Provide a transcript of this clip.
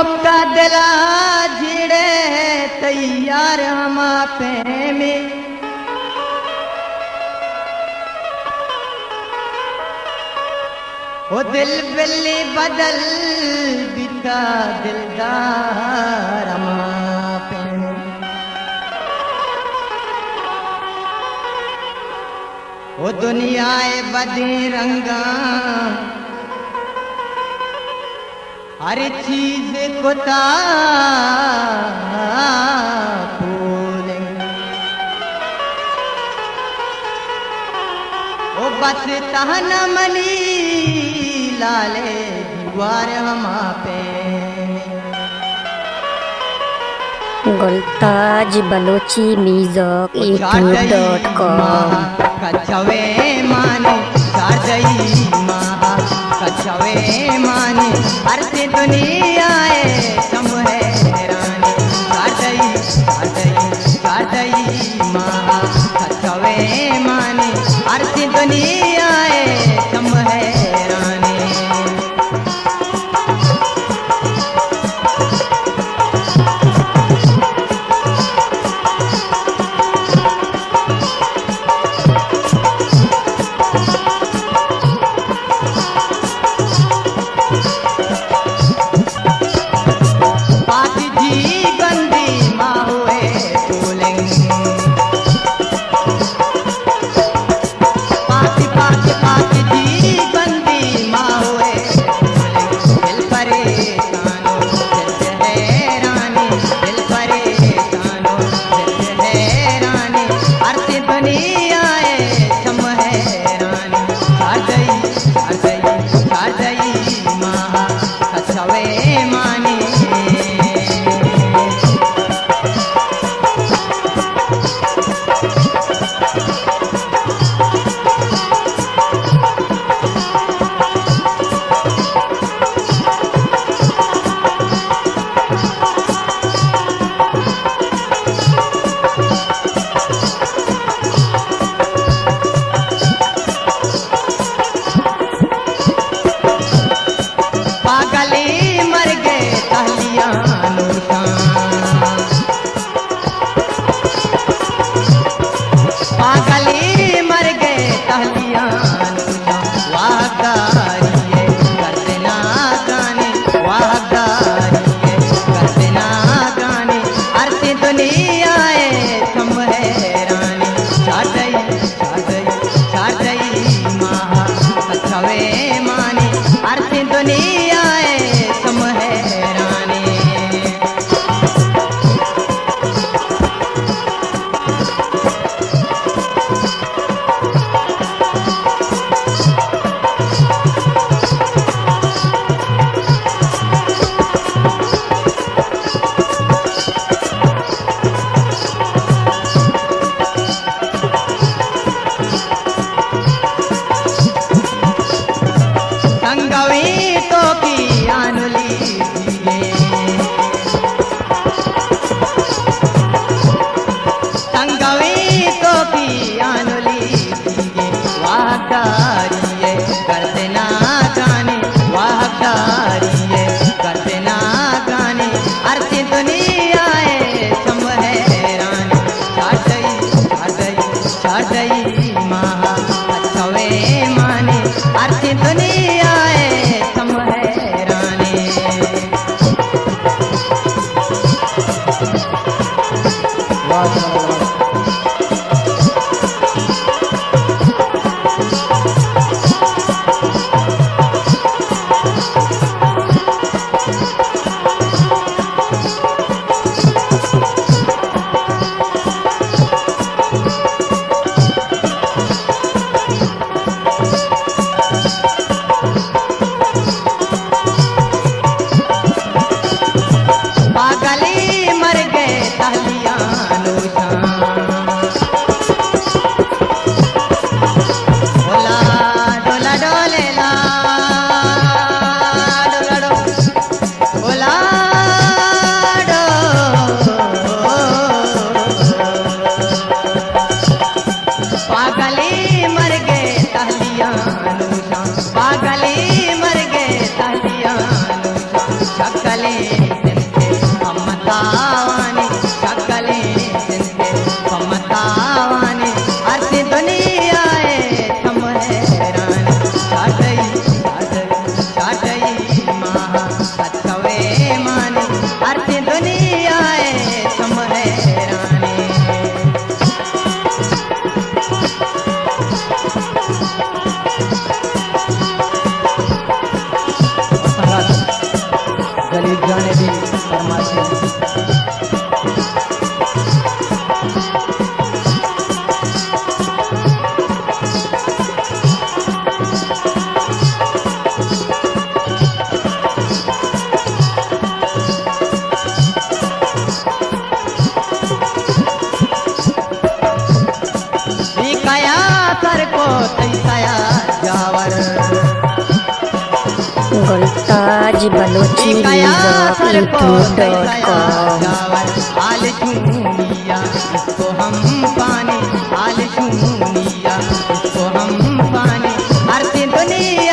मुक्ता दिला झिड़े तैयार हम पे में ओ दिल बिल्ली बदल बिका दिलदार हम पे में ओ दुनियाए बदी रंगा हर चीज को भूले ओ बस तहन मनी लाले दीवार हम पे गुलताज बलोची म्यूजिक youtube.com कछवे माने साजई माँ कछवे माने हर से दुनिया तुम है रानी साजई माँ कछवे माने हर से दुनिया तुम है रानी తింటే అమ్మతావాని చక్కలే తింటే అమ్మతావాని అర్తి దునియాए थम हैरानी चाटई महा अथवे मानी अर्ति दुनियाए थम हैरानी गरीब जाने भी फरमाते हैं कया सर को तैसाया जावर गुलताज बलोची म्यूजिक यूट्यूब.com आल चूनिया इसको हम पानी आल चूनिया इसको हम पानी आरती दुनिया